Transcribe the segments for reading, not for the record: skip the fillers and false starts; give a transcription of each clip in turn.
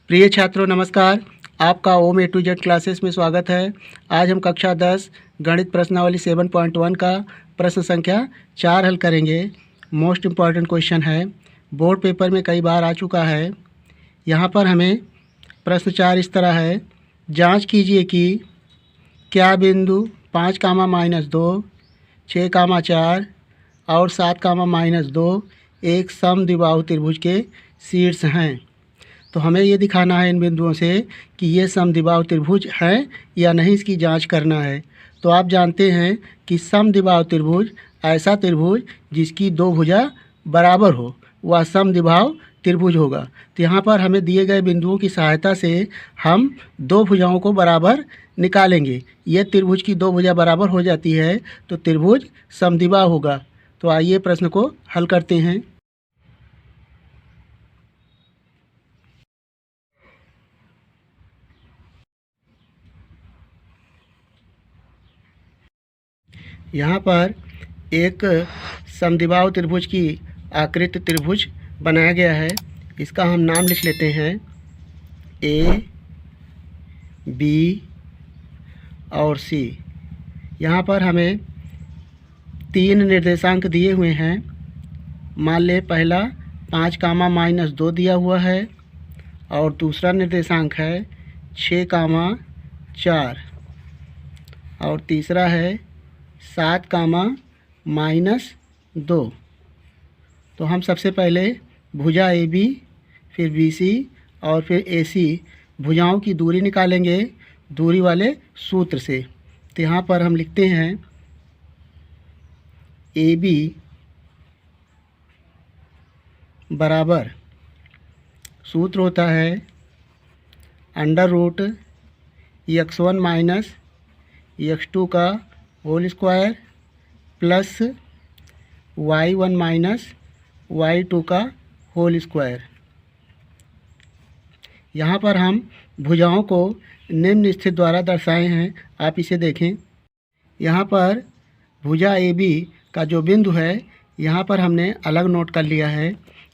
प्रिय छात्रों नमस्कार। आपका ओम ए टू जेड क्लासेस में स्वागत है। आज हम कक्षा 10 गणित प्रश्नावली 7.1 का प्रश्न संख्या 4 हल करेंगे। मोस्ट इम्पॉर्टेंट क्वेश्चन है, बोर्ड पेपर में कई बार आ चुका है। यहाँ पर हमें प्रश्न 4 इस तरह है, जांच कीजिए कि क्या बिंदु 5, -2, 6, 4 और 7, -2 एक समद्विबाहु त्रिभुज के शीर्ष हैं। तो हमें ये दिखाना है इन बिंदुओं से कि ये समद्विबाहु त्रिभुज हैं या नहीं, इसकी जांच करना है। तो आप जानते हैं कि समद्विबाहु त्रिभुज ऐसा त्रिभुज जिसकी दो भुजा बराबर हो, वह समद्विबाहु त्रिभुज होगा। तो यहाँ पर हमें दिए गए बिंदुओं की सहायता से हम दो भुजाओं को बराबर निकालेंगे। ये त्रिभुज की दो भुजा बराबर हो जाती है तो त्रिभुज समद्विबाहु होगा। तो आइए प्रश्न को हल करते हैं। यहाँ पर एक समद्विबाहु त्रिभुज की आकृति त्रिभुज बनाया गया है। इसका हम नाम लिख लेते हैं ए, बी और सी। यहाँ पर हमें 3 निर्देशांक दिए हुए हैं। मान ले पहला 5, -2 दिया हुआ है और दूसरा निर्देशांक है 6, 4 और तीसरा है 7, -2। तो हम सबसे पहले भुजा ए बी, फिर बी सी और फिर ए सी भुजाओं की दूरी निकालेंगे दूरी वाले सूत्र से। तो यहाँ पर हम लिखते हैं ए बी बराबर, सूत्र होता है √(x1 - x2) का whole square plus y1 - y2 का होल स्क्वायर। यहाँ पर हम भुजाओं को निम्न स्थिति द्वारा दर्शाए हैं, आप इसे देखें। यहाँ पर भुजा ए बी का जो बिंदु है, यहाँ पर हमने अलग नोट कर लिया है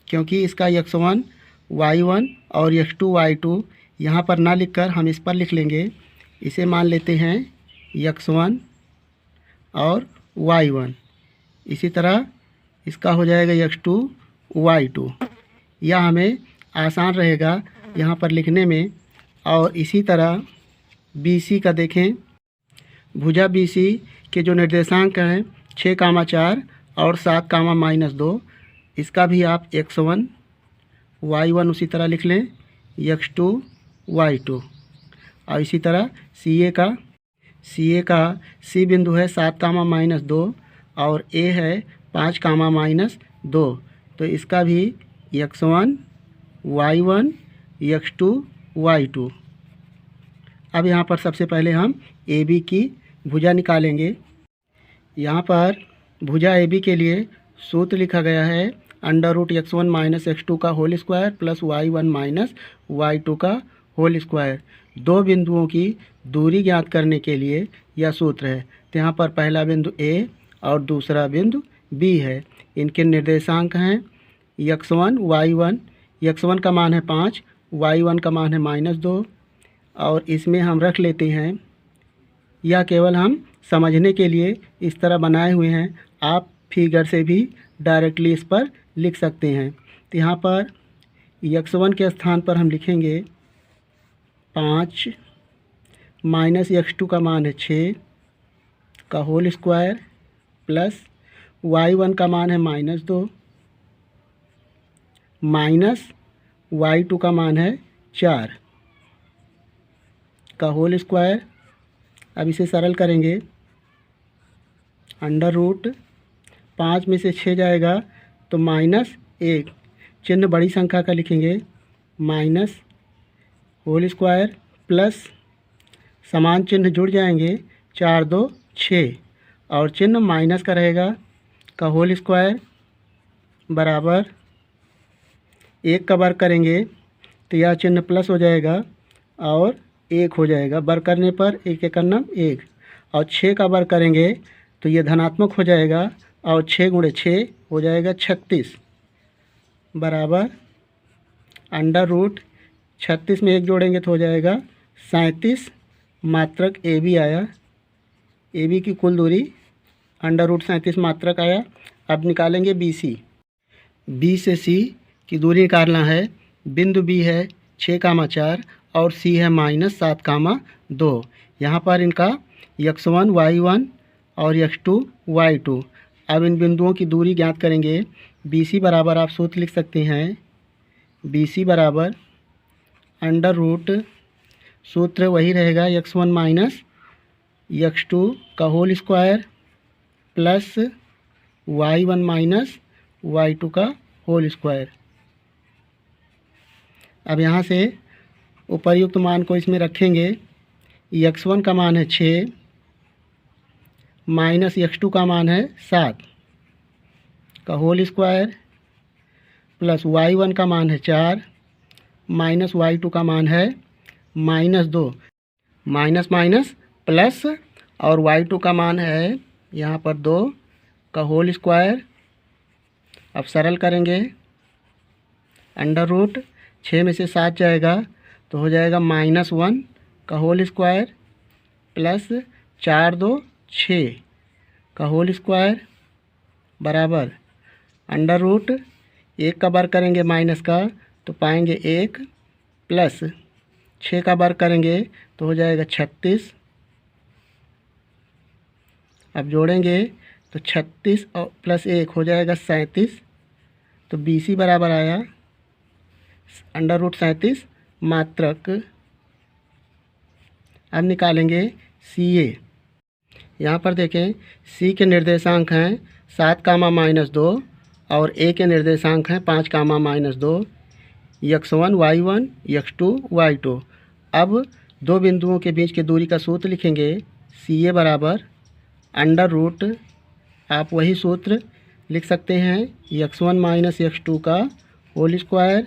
क्योंकि इसका x1 y1 और x2 y2 यहाँ पर ना लिखकर हम इस पर लिख लेंगे। इसे मान लेते हैं x1 और y1। इसी तरह इसका हो जाएगा x2 y2। यह हमें आसान रहेगा यहाँ पर लिखने में। और इसी तरह BC का देखें, भुजा BC के जो निर्देशांक हैं 6, 4 और 7, इसका भी आप x1 y1 उसी तरह लिख लें, x2 y2। और इसी तरह CA का C बिंदु है 7, और A है 5, तो इसका भी x1 y1 x2 y2। अब यहाँ पर सबसे पहले हम AB की भुजा निकालेंगे। यहाँ पर भुजा AB के लिए सूत्र लिखा गया है √(x1 - x2) का whole square plus y1 - y2 का होल स्क्वायर। दो बिंदुओं की दूरी ज्ञात करने के लिए यह सूत्र है। तो यहाँ पर पहला बिंदु A और दूसरा बिंदु B है। इनके निर्देशांक हैं x1 y1। x1 का मान है 5, y1 का मान है -2 और इसमें हम रख लेते हैं। यह केवल हम समझने के लिए इस तरह बनाए हुए हैं, आप फिगर से भी डायरेक्टली इस पर लिख सकते हैं। तो यहाँ पर x1 के स्थान पर हम लिखेंगे 5 -x2 का मान है 6 का होल स्क्वायर प्लस y1 का मान है -2 माइनस y2 का मान है 4 का होल स्क्वायर। अब इसे सरल करेंगे, √5 में से 6 जाएगा तो -1, चिन्ह बड़ी संख्या का लिखेंगे, माइनस होल स्क्वायर प्लस समान चिन्ह जुड़ जाएंगे 4, 2, 6 और चिन्ह माइनस का रहेगा का होल स्क्वायर बराबर 1 का वर्ग करेंगे तो यह चिन्ह प्लस हो जाएगा और 1 हो जाएगा। वर्ग करने पर 1 × 1 और 6 का वर्ग करेंगे तो ये धनात्मक हो जाएगा और 6 × 6 हो जाएगा 36 बराबर 36 में 1 जोड़ेंगे तो हो जाएगा 37 मात्रक ए बी आया। ए बी की कुल दूरी √37 मात्रक आया। अब निकालेंगे बी सी। बी से सी की दूरी निकालना है। बिंदु बी है 6,4 और सी है -7,2। यहाँ पर इनका x1 y1 और x2 y2। अब इन बिंदुओं की दूरी ज्ञात करेंगे। बी सी बराबर आप सूत्र लिख सकते हैं। बी सी बराबर √ सूत्र वही रहेगा x1 माइनस x2 का whole square plus y1 minus y2 का होल स्क्वायर। अब यहाँ से उपर्युक्त मान को इसमें रखेंगे। x1 का मान है 6 माइनस x2 का मान है 7 का होल स्क्वायर प्लस y1 का मान है 4 माइनस y2 का मान है -2। माइनस माइनस प्लस और y2 का मान है यहाँ पर 2 का होल स्क्वायर। अब सरल करेंगे। √ 6 में से 7 जाएगा तो हो जाएगा -1 का होल स्क्वायर प्लस 4 2 6 का होल स्क्वायर बराबर √ 1 का वर्ग करेंगे माइनस का तो पाएंगे 1 प्लस 6 का वर्ग करेंगे तो हो जाएगा 36। अब जोड़ेंगे तो 36 और प्लस 1 हो जाएगा 37। तो बी सी बराबर आया √ 37 मात्रक। अब निकालेंगे सी ए। यहाँ पर देखें सी के निर्देशांक हैं 7,-2 और ए के निर्देशांक हैं 5,-2। x1 y1 x2 y2। अब दो बिंदुओं के बीच की दूरी का सूत्र लिखेंगे। सी ए बराबर √ आप वही सूत्र लिख सकते हैं x1 माइनस x2 का whole square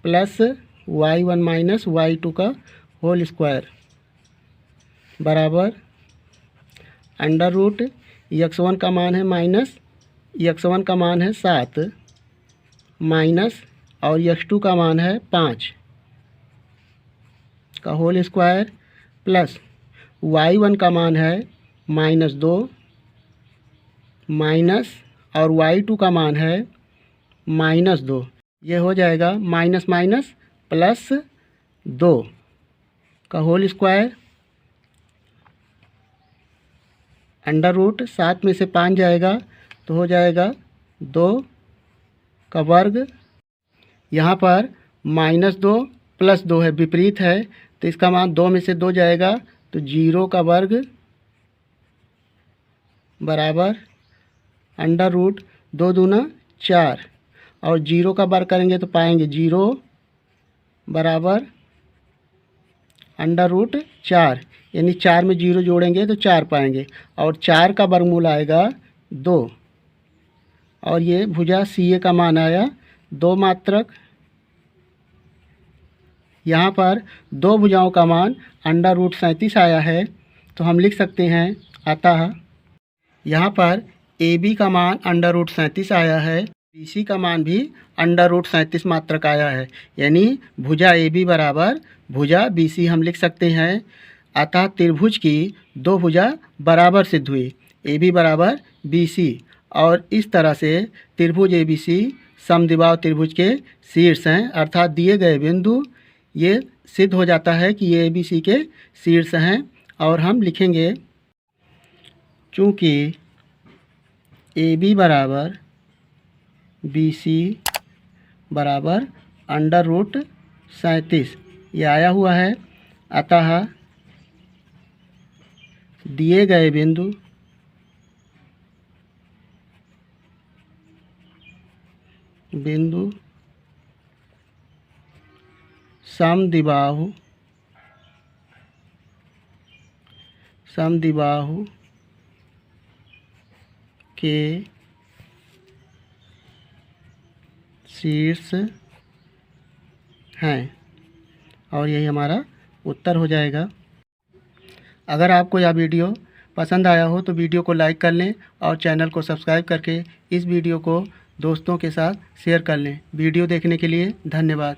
plus y1 minus y2 का होल स्क्वायर बराबर √ x1 का मान है x1 का मान है 7 माइनस और x2 का मान है 5 का होल स्क्वायर प्लस y1 का मान है -2 माइनस और y2 का मान है -2। ये हो जाएगा माइनस माइनस प्लस 2 का होल स्क्वायर √ 7 में से 5 जाएगा तो हो जाएगा 2 का वर्ग। यहाँ पर -2 प्लस 2 है, विपरीत है तो इसका मान 2 में से 2 जाएगा तो 0 का वर्ग बराबर √ 2 दूना 4 और 0 का वर्ग करेंगे तो पाएंगे 0 बराबर √ 4 यानी 4 में 0 जोड़ेंगे तो 4 पाएंगे और 4 का वर्गमूल आएगा 2 और ये भुजा सी ए का मान आया 2 मात्रक। यहाँ पर दो भुजाओं का मान √ 37 आया है तो हम लिख सकते हैं अतः यहाँ पर ए बी का मान √ 37 आया है, बी सी का मान भी √ 37 मात्रक आया है, यानी भुजा ए बी बराबर भुजा बी सी हम लिख सकते हैं। अतः त्रिभुज की दो भुजा बराबर सिद्ध हुई, ए बी बराबर बी सी। और इस तरह से त्रिभुज ए बी सी समद्विबाहु त्रिभुज के शीर्ष हैं, अर्थात दिए गए बिंदु ये सिद्ध हो जाता है कि ये ए बी सी के शीर्ष हैं। और हम लिखेंगे चूँकि ए बी बराबर बी सी बराबर √ 37 ये आया हुआ है, अतः दिए गए बिंदु समद्विबाहु के शीर्ष हैं और यही हमारा उत्तर हो जाएगा। अगर आपको यह वीडियो पसंद आया हो तो वीडियो को लाइक कर लें और चैनल को सब्सक्राइब करके इस वीडियो को दोस्तों के साथ शेयर कर लें। वीडियो देखने के लिए धन्यवाद।